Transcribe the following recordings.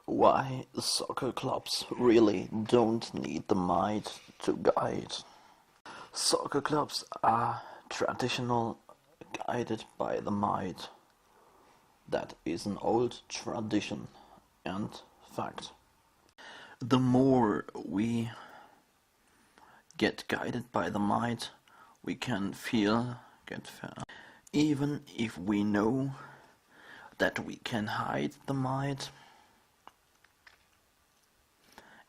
Why soccer clubs really don't need the might to guide. Soccer clubs are traditional guided by the might. That is an old tradition and fact. The more we get guided by the might, we can get fair. Even if we know that we can hide the might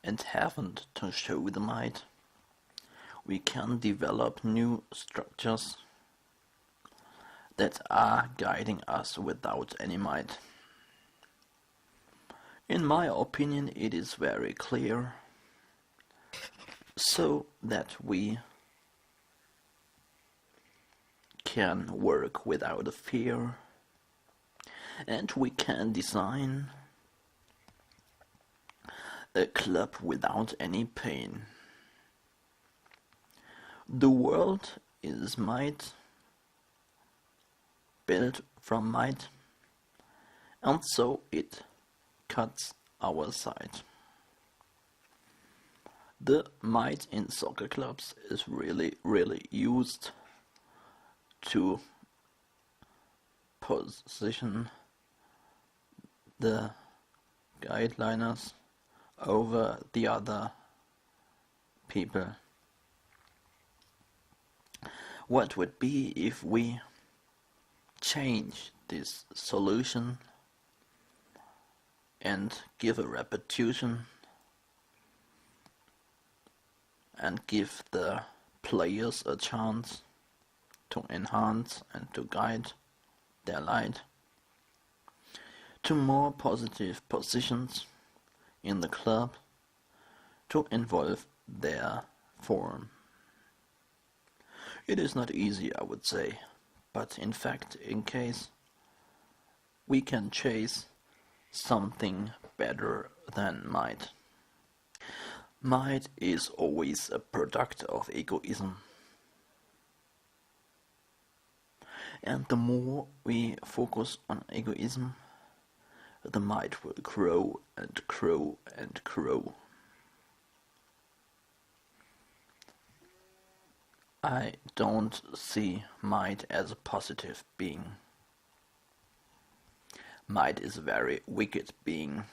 and haven't to show the might, we can develop new structures that are guiding us without any might. In my opinion, it is very clear, so that we can work without a fear, and we can design a club without any pain. The world is might, built from might, and so it cuts our side. The might in soccer clubs is really used to position the guideliners over the other people. What would be if we change this solution and give a repetition and give the players a chance to enhance and to guide their light to more positive positions in the club, to involve their form. It is not easy, I would say, but in fact, in case we can chase something better than might. Might is always a product of egoism. And the more we focus on egoism, the might will grow and grow and grow. I don't see might as a positive being. Might is a very wicked being.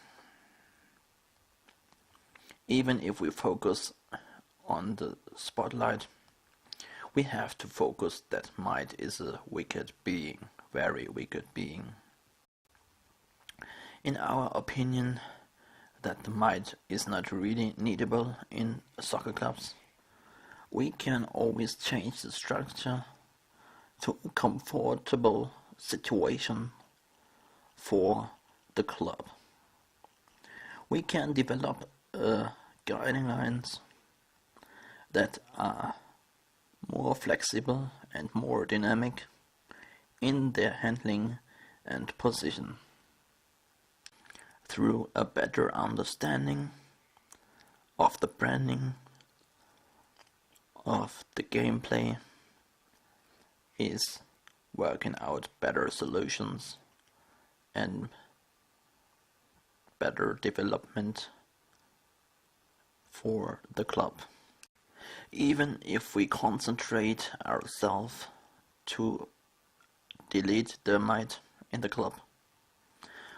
Even if we focus on the spotlight, we have to focus that might is a wicked being, very wicked being. In our opinion, that the might is not really needable in soccer clubs, we can always change the structure to a comfortable situation for the club. We can develop guiding lines that are more flexible and more dynamic in their handling and position. Through a better understanding of the branding, of the gameplay, is working out better solutions and better development for the club. Even if we concentrate ourselves to delete the might in the club,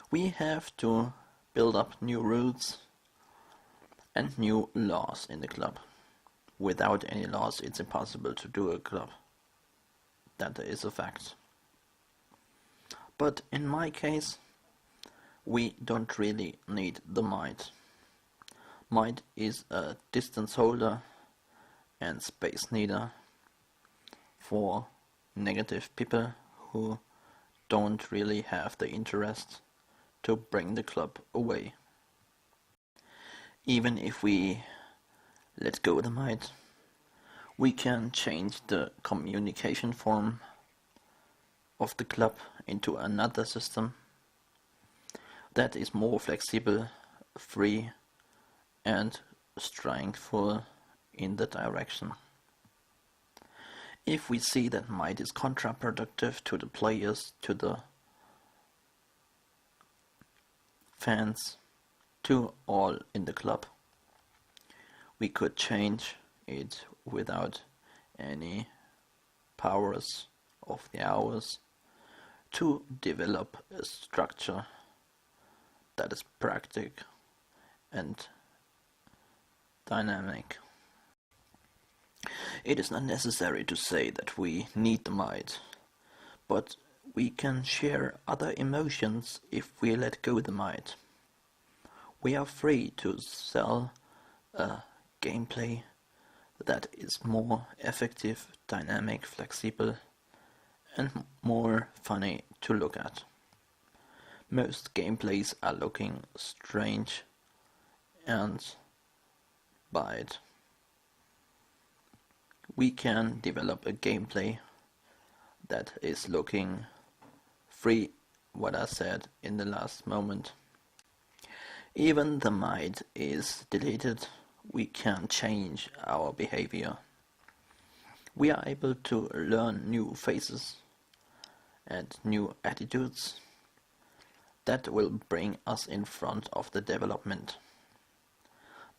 we have to build up new rules and new laws in the club. Without any laws, it's impossible to do a club. That is a fact. But in my case, we don't really need the might. Might is a distance holder and space needer for negative people who don't really have the interest to bring the club away. Even if we let go the might, we can change the communication form of the club into another system that is more flexible, free and strengthful in the direction. If we see that might is counterproductive to the players, to the fans, to all in the club. We could change it without any powers of the hours to develop a structure that is practical and dynamic. It is not necessary to say that we need the might, but we can share other emotions if we let go the might. We are free to sell a gameplay that is more effective, dynamic, flexible, and more funny to look at. Most gameplays are looking strange and bad. We can develop a gameplay that is looking free, what I said in the last moment. Even the might is deleted, we can change our behavior. We are able to learn new faces and new attitudes that will bring us in front of the development.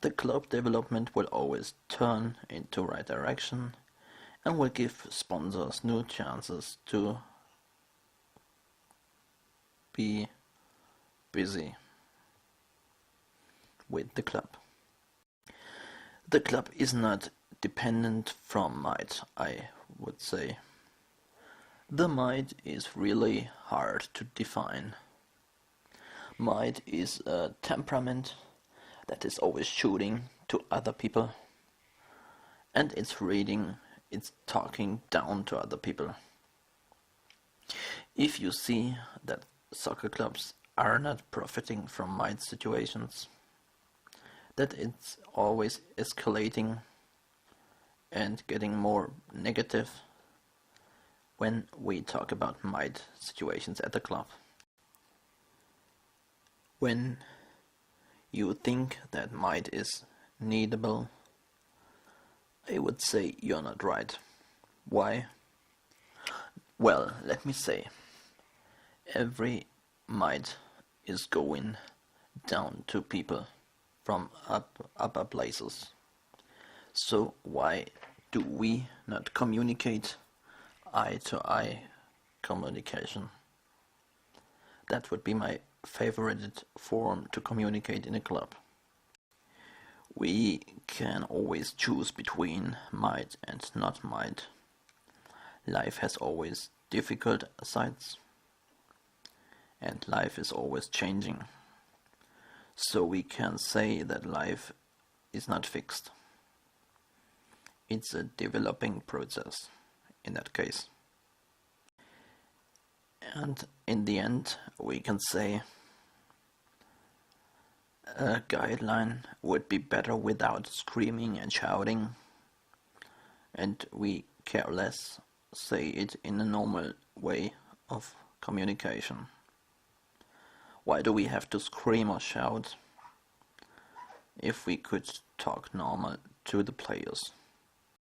The club development will always turn into right direction and will give sponsors new chances to be busy with the club. The club is not dependent from might, I would say. The might is really hard to define. Might is a temperament that is always shooting to other people, and it's talking down to other people. If you see that soccer clubs are not profiting from might situations, that it's always escalating and getting more negative when we talk about might situations at the club. When you think that might is needable, I would say you're not right. Why? Well, let me say, every might is going down to people from upper places. So why do we not communicate eye-to-eye communication? That would be my favorite form to communicate in a club. We can always choose between might and not might. Life has always difficult sides, and life is always changing. So we can say that life is not fixed. It's a developing process in that case. And in the end, we can say a guideline would be better without screaming and shouting, and we care less say it in a normal way of communication. Why do we have to scream or shout if we could talk normal to the players?